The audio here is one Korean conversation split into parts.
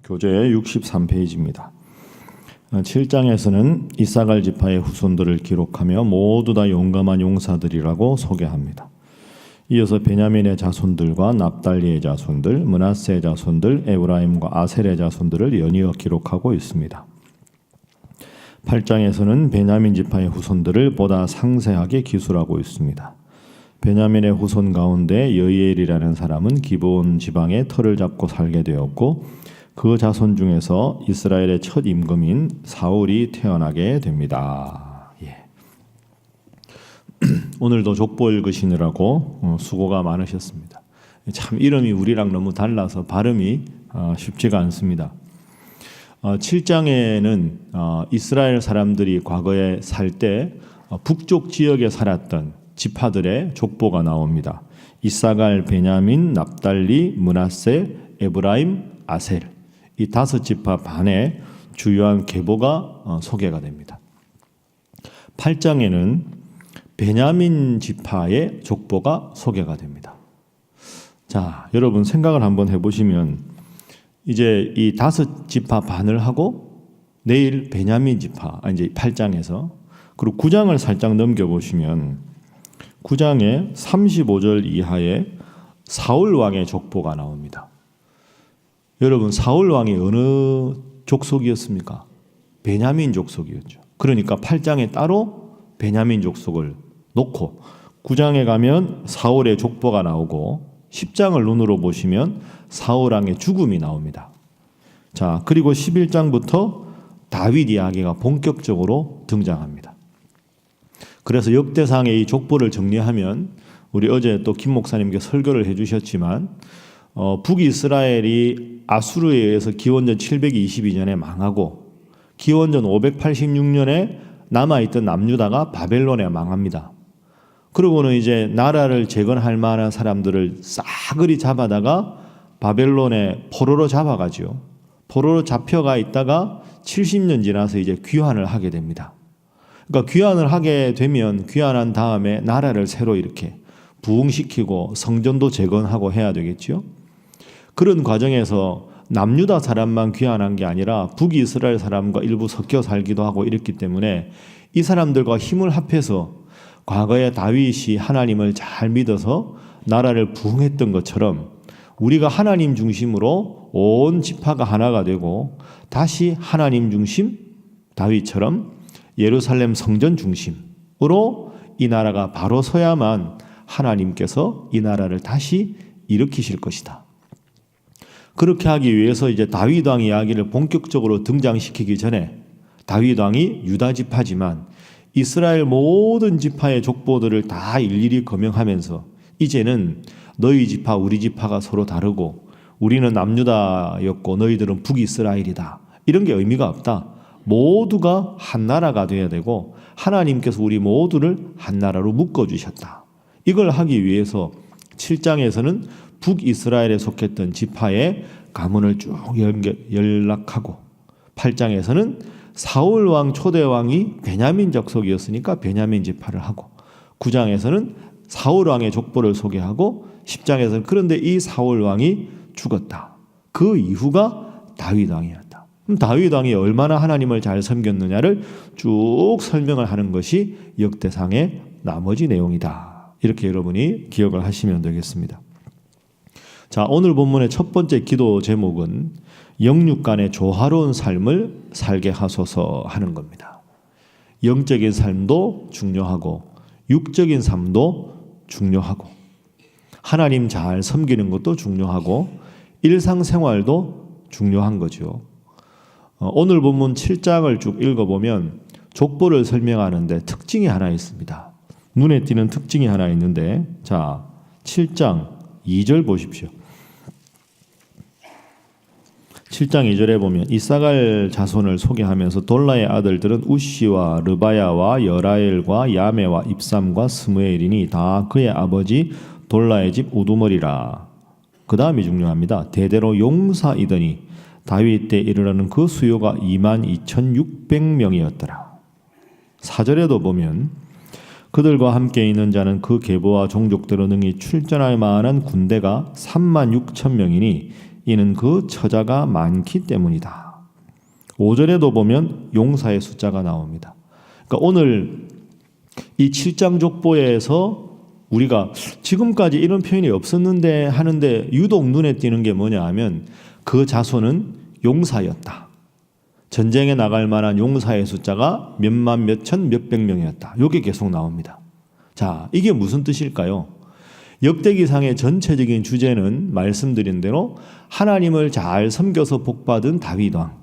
교재 63페이지입니다. 7장에서는 이사갈 지파의 후손들을 기록하며 모두 다 용감한 용사들이라고 소개합니다. 이어서 베냐민의 자손들과 납달리의 자손들, 므낫세의 자손들, 에브라임과 아셀의 자손들을 연이어 기록하고 있습니다. 8장에서는 베냐민 지파의 후손들을 보다 상세하게 기술하고 있습니다. 베냐민의 후손 가운데 여이엘이라는 사람은 기브온 지방에 터를 잡고 살게 되었고 그 자손 중에서 이스라엘의 첫 임금인 사울이 태어나게 됩니다. 오늘도 족보 읽으시느라고 수고가 많으셨습니다. 참 이름이 우리랑 너무 달라서 발음이 쉽지가 않습니다. 7장에는 이스라엘 사람들이 과거에 살 때 북쪽 지역에 살았던 지파들의 족보가 나옵니다. 이사갈, 베냐민, 납달리, 므낫세, 에브라임, 아셀 이 5지파 반의 주요한 계보가 소개가 됩니다. 8장에는 베냐민 지파의 족보가 소개가 됩니다. 자, 여러분 생각을 한번 해보시면 이제 이 5지파 반을 하고 내일 베냐민 지파 이제 8장에서 그리고 9장을 살짝 넘겨보시면 9장에 35절 이하에 사울 왕의 족보가 나옵니다. 여러분 사울 왕이 어느 족속이었습니까? 베냐민 족속이었죠. 그러니까 8장에 따로 베냐민 족속을 놓고 9장에 가면 사울의 족보가 나오고 10장을 눈으로 보시면 사울 왕의 죽음이 나옵니다. 자, 그리고 11장부터 다윗 이야기가 본격적으로 등장합니다. 그래서 역대상의 이 족보를 정리하면 우리 어제 또 김 목사님께 설교를 해주셨지만 북이스라엘이 아수르에 의해서 기원전 722년에 망하고 기원전 586년에 남아있던 남유다가 바벨론에 망합니다. 그러고는 이제 나라를 재건할 만한 사람들을 싸그리 잡아다가 바벨론에 포로로 잡아가지요. 포로로 잡혀가 있다가 70년 지나서 이제 귀환을 하게 됩니다. 그러니까 귀환을 하게 되면 귀환한 다음에 나라를 새로 이렇게 부흥시키고 성전도 재건하고 해야 되겠죠. 그런 과정에서 남유다 사람만 귀환한 게 아니라 북이스라엘 사람과 일부 섞여 살기도 하고 이랬기 때문에 이 사람들과 힘을 합해서 과거에 다윗이 하나님을 잘 믿어서 나라를 부흥했던 것처럼 우리가 하나님 중심으로 온 지파가 하나가 되고 다시 하나님 중심 다윗처럼 예루살렘 성전 중심으로 이 나라가 바로 서야만 하나님께서 이 나라를 다시 일으키실 것이다. 그렇게 하기 위해서 이제 다윗 왕 이야기를 본격적으로 등장시키기 전에 다윗 왕이 유다 지파지만 이스라엘 모든 지파의 족보들을 다 일일이 검명하면서 이제는 너희 지파 우리 지파가 서로 다르고 우리는 남유다였고 너희들은 북이스라엘이다. 이런 게 의미가 없다. 모두가 한 나라가 되어야 되고 하나님께서 우리 모두를 한 나라로 묶어주셨다. 이걸 하기 위해서 7장에서는 북이스라엘에 속했던 지파의 가문을 쭉 연락하고 8장에서는 사울 왕 초대 왕이 베냐민 족속이었으니까 베냐민 지파를 하고 9장에서는 사울 왕의 족보를 소개하고 10장에서는 그런데 이 사울 왕이 죽었다. 그 이후가 다윗 왕이었다. 그럼 다윗 왕이 얼마나 하나님을 잘 섬겼느냐를 쭉 설명을 하는 것이 역대상의 나머지 내용이다. 이렇게 여러분이 기억을 하시면 되겠습니다. 자, 오늘 본문의 첫 번째 기도 제목은 영육 간의 조화로운 삶을 살게 하소서 하는 겁니다. 영적인 삶도 중요하고 육적인 삶도 중요하고 하나님 잘 섬기는 것도 중요하고 일상생활도 중요한 거죠. 오늘 본문 7장을 쭉 읽어보면 족보를 설명하는데 특징이 하나 있습니다. 눈에 띄는 특징이 하나 있는데 자, 7장 2절 보십시오. 7장 2절에 보면 이사갈 자손을 소개하면서 돌라의 아들들은 우시와 르바야와 여라엘과 야메와 입삼과 스무엘이니 다 그의 아버지 돌라의 집 우두머리라. 그 다음이 중요합니다. 대대로 용사이더니 다윗 때 이르러는 그 수요가 22,600명이었더라. 4절에도 보면 그들과 함께 있는 자는 그 계보와 종족대로 능히 출전할 만한 군대가 36,000명이니 이는 그 처자가 많기 때문이다. 5절에도 보면 용사의 숫자가 나옵니다. 그러니까 오늘 이 7장 족보에서 우리가 지금까지 이런 표현이 없었는데 하는데 유독 눈에 띄는 게 뭐냐 하면 그 자손은 용사였다. 전쟁에 나갈 만한 용사의 숫자가 몇만, 몇천, 몇백 명이었다. 이게 계속 나옵니다. 자, 이게 무슨 뜻일까요? 역대기상의 전체적인 주제는 말씀드린 대로 하나님을 잘 섬겨서 복받은 다윗 왕,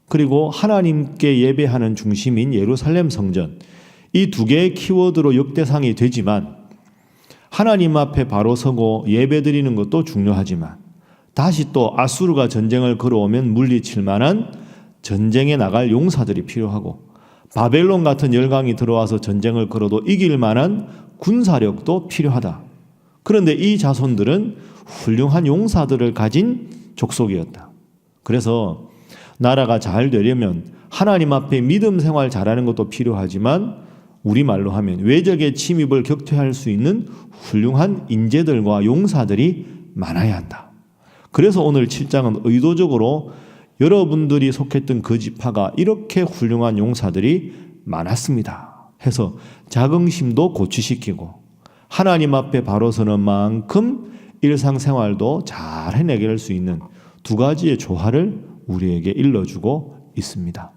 그리고 하나님께 예배하는 중심인 예루살렘 성전, 이 두 개의 키워드로 역대상이 되지만 하나님 앞에 바로 서고 예배드리는 것도 중요하지만 다시 또 아수르가 전쟁을 걸어오면 물리칠 만한 전쟁에 나갈 용사들이 필요하고 바벨론 같은 열강이 들어와서 전쟁을 걸어도 이길 만한 군사력도 필요하다. 그런데 이 자손들은 훌륭한 용사들을 가진 족속이었다. 그래서 나라가 잘 되려면 하나님 앞에 믿음 생활 잘하는 것도 필요하지만 우리말로 하면 외적의 침입을 격퇴할 수 있는 훌륭한 인재들과 용사들이 많아야 한다. 그래서 오늘 7장은 의도적으로 여러분들이 속했던 그 지파가 이렇게 훌륭한 용사들이 많았습니다 해서 자긍심도 고취시키고 하나님 앞에 바로 서는 만큼 일상생활도 잘 해내게 수 있는 두 가지의 조화를 우리에게 일러주고 있습니다.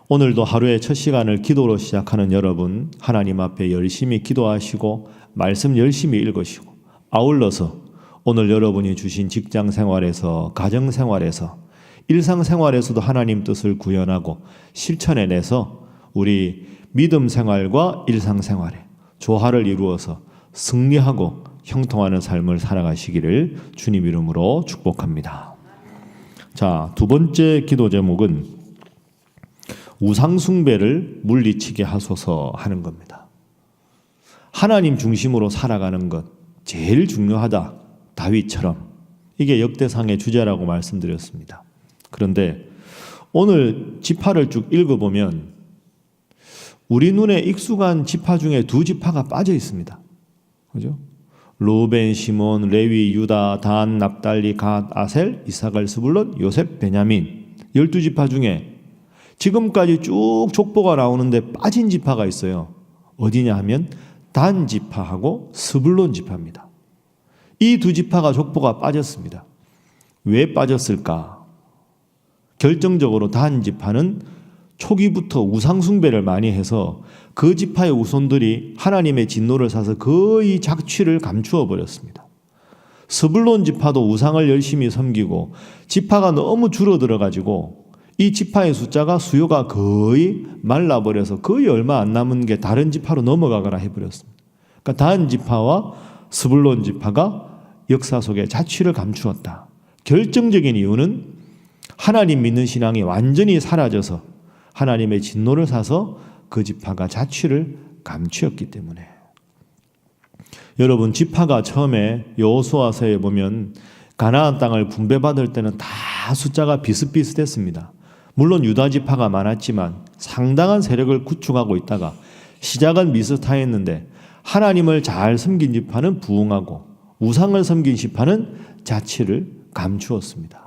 오늘도 하루의 첫 시간을 기도로 시작하는 여러분, 하나님 앞에 열심히 기도하시고 말씀 열심히 읽으시고 아울러서 오늘 여러분이 주신 직장 생활에서, 가정 생활에서, 일상 생활에서도 하나님 뜻을 구현하고 실천해내서 우리 믿음 생활과 일상 생활에 조화를 이루어서 승리하고 형통하는 삶을 살아가시기를 주님 이름으로 축복합니다. 자, 두 번째 기도 제목은 우상 숭배를 물리치게 하소서 하는 겁니다. 하나님 중심으로 살아가는 것 제일 중요하다. 다윗처럼. 이게 역대상의 주제라고 말씀드렸습니다. 그런데 오늘 지파를 쭉 읽어보면 우리 눈에 익숙한 지파 중에 두 지파가 빠져 있습니다. 그죠? 루벤, 시몬, 레위, 유다, 단, 납달리, 갓, 아셀, 이사갈, 스불론, 요셉, 베냐민 12지파 중에 지금까지 쭉 족보가 나오는데 빠진 지파가 있어요. 어디냐 하면 단 지파하고 스불론 지파입니다. 이 두 지파가 족보가 빠졌습니다. 왜 빠졌을까? 결정적으로 단 지파는 초기부터 우상 숭배를 많이 해서 그 지파의 후손들이 하나님의 진노를 사서 거의 작취를 감추어 버렸습니다. 스불론 지파도 우상을 열심히 섬기고 지파가 너무 줄어들어 가지고 이 지파의 숫자가 수요가 거의 말라버려서 거의 얼마 안 남은 게 다른 지파로 넘어가거나 해버렸습니다. 그러니까 단 지파와 스불론 지파가 역사 속에 자취를 감추었다. 결정적인 이유는 하나님 믿는 신앙이 완전히 사라져서 하나님의 진노를 사서 그 지파가 자취를 감추었기 때문에. 여러분, 지파가 처음에 여호수아서에 보면 가나안 땅을 분배받을 때는 다 숫자가 비슷비슷했습니다. 물론 유다 지파가 많았지만 상당한 세력을 구축하고 있다가 시작은 비슷하였는데 하나님을 잘 섬긴 지파는 부흥하고 우상을 섬긴 지파는 자취를 감추었습니다.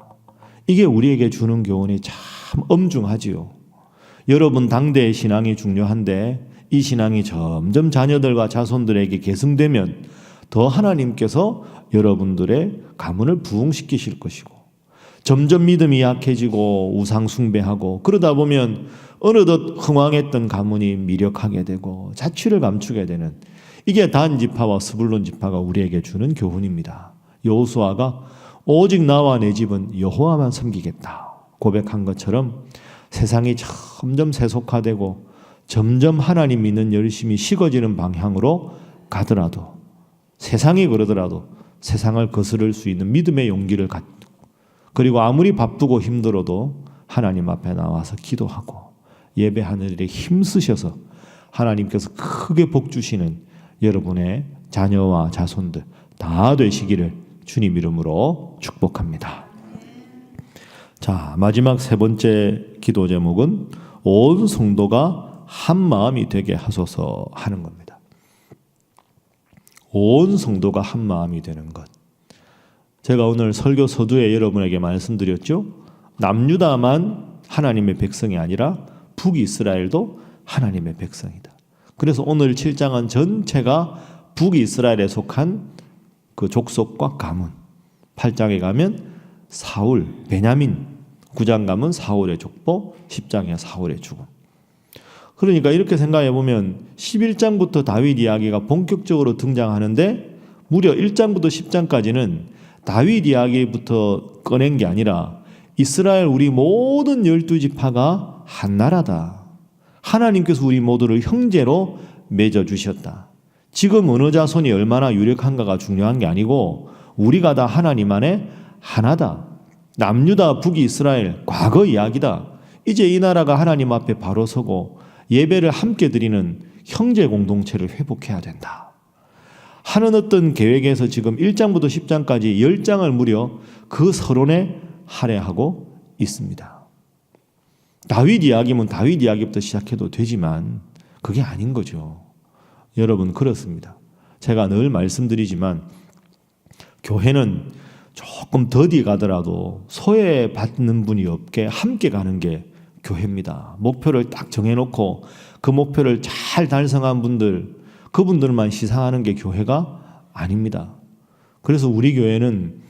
이게 우리에게 주는 교훈이 참 엄중하지요. 여러분 당대의 신앙이 중요한데 이 신앙이 점점 자녀들과 자손들에게 계승되면 더 하나님께서 여러분들의 가문을 부흥시키실 것이고 점점 믿음이 약해지고 우상 숭배하고 그러다 보면 어느덧 흥왕했던 가문이 미력하게 되고 자취를 감추게 되는 이게 단 지파와 스불론 지파가 우리에게 주는 교훈입니다. 여호수아가 오직 나와 내 집은 여호와만 섬기겠다 고백한 것처럼 세상이 점점 세속화되고 점점 하나님 믿는 열심이 식어지는 방향으로 가더라도 세상이 그러더라도 세상을 거스를 수 있는 믿음의 용기를 갖고 그리고 아무리 바쁘고 힘들어도 하나님 앞에 나와서 기도하고 예배하는 일에 힘쓰셔서 하나님께서 크게 복 주시는 여러분의 자녀와 자손들 다 되시기를 주님 이름으로 축복합니다. 자, 마지막 세 번째 기도 제목은 온 성도가 한 마음이 되게 하소서 하는 겁니다. 온 성도가 한 마음이 되는 것. 제가 오늘 설교 서두에 여러분에게 말씀드렸죠. 남유다만 하나님의 백성이 아니라 북이스라엘도 하나님의 백성이다. 그래서 오늘 7장은 전체가 북이스라엘에 속한 그 족속과 가문. 8장에 가면 사울, 베냐민, 9장 가면 사울의 족보, 10장에 사울의 죽음. 그러니까 이렇게 생각해 보면 11장부터 다윗 이야기가 본격적으로 등장하는데 무려 1장부터 10장까지는 다윗 이야기부터 꺼낸 게 아니라 이스라엘 우리 모든 12지파가 한 나라다. 하나님께서 우리 모두를 형제로 맺어주셨다. 지금 어느 자손이 얼마나 유력한가가 중요한 게 아니고 우리가 다 하나님 안에 하나다. 남유다 북이스라엘 과거 이야기다. 이제 이 나라가 하나님 앞에 바로 서고 예배를 함께 드리는 형제 공동체를 회복해야 된다 하는 어떤 계획에서 지금 1장부터 10장까지 10장을 무려 그 서론에 할애하고 있습니다. 다윗 이야기면 다윗 이야기부터 시작해도 되지만 그게 아닌 거죠. 여러분, 그렇습니다. 제가 늘 말씀드리지만 교회는 조금 더디 가더라도 소외받는 분이 없게 함께 가는 게 교회입니다. 목표를 딱 정해놓고 그 목표를 잘 달성한 분들, 그분들만 시상하는 게 교회가 아닙니다. 그래서 우리 교회는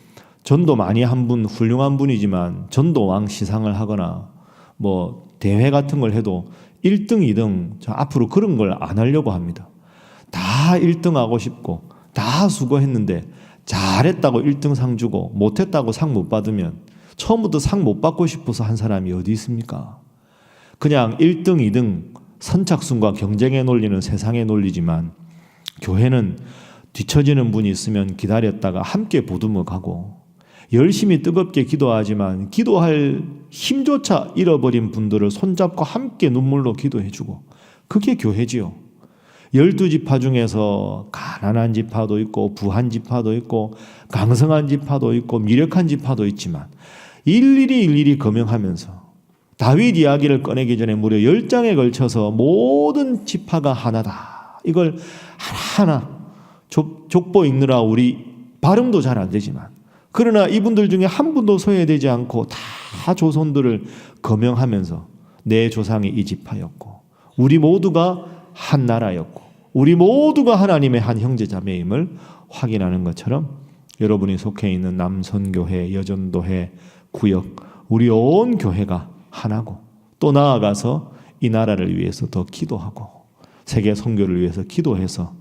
전도 많이 한 분, 훌륭한 분이지만 전도왕 시상을 하거나 뭐 대회 같은 걸 해도 1등, 2등 앞으로 그런 걸 안 하려고 합니다. 다 1등 하고 싶고 다 수고했는데 잘했다고 1등 상 주고 못했다고 상 못 받으면 처음부터 상 못 받고 싶어서 한 사람이 어디 있습니까? 그냥 1등, 2등 선착순과 경쟁의 논리는 세상의 논리지만 교회는 뒤처지는 분이 있으면 기다렸다가 함께 보듬어 가고 열심히 뜨겁게 기도하지만 기도할 힘조차 잃어버린 분들을 손잡고 함께 눈물로 기도해주고 그게 교회지요. 12지파 중에서 가난한 지파도 있고 부한 지파도 있고 강성한 지파도 있고 미력한 지파도 있지만 일일이 검명하면서 다윗 이야기를 꺼내기 전에 무려 10장에 걸쳐서 모든 지파가 하나다. 이걸 하나하나 족보 읽느라 우리 발음도 잘 안 되지만 그러나 이분들 중에 한 분도 소외되지 않고 다 조선들을 검명하면서 내 조상이 이 지파였고 우리 모두가 한 나라였고 우리 모두가 하나님의 한 형제자매임을 확인하는 것처럼 여러분이 속해 있는 남선교회, 여전도회, 구역 우리 온 교회가 하나고 또 나아가서 이 나라를 위해서 더 기도하고 세계 선교를 위해서 기도해서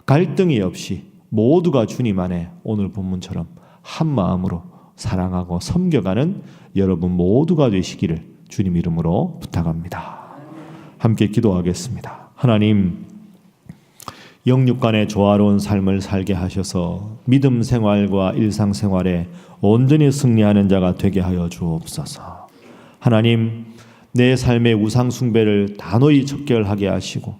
갈등이 없이 모두가 주님 안에 오늘 본문처럼 한 마음으로 사랑하고 섬겨가는 여러분 모두가 되시기를 주님 이름으로 부탁합니다. 함께 기도하겠습니다. 하나님, 영육간의 조화로운 삶을 살게 하셔서 믿음 생활과 일상생활에 온전히 승리하는 자가 되게 하여 주옵소서. 하나님, 내 삶의 우상 숭배를 단호히 척결하게 하시고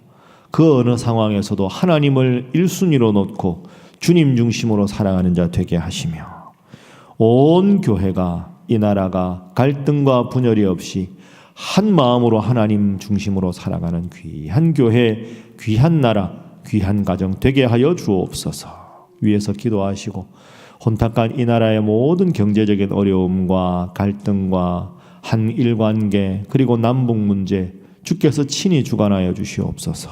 그 어느 상황에서도 하나님을 1순위로 놓고 주님 중심으로 살아가는 자 되게 하시며 온 교회가 이 나라가 갈등과 분열이 없이 한 마음으로 하나님 중심으로 살아가는 귀한 교회, 귀한 나라, 귀한 가정 되게 하여 주옵소서. 위에서 기도하시고 혼탁한 이 나라의 모든 경제적인 어려움과 갈등과 한일 관계 그리고 남북 문제 주께서 친히 주관하여 주시옵소서.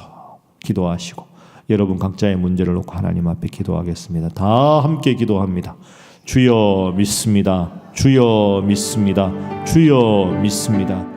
기도하시고 여러분 각자의 문제를 놓고 하나님 앞에 기도하겠습니다. 다 함께 기도합니다. 주여 믿습니다. 주여 믿습니다. 주여 믿습니다.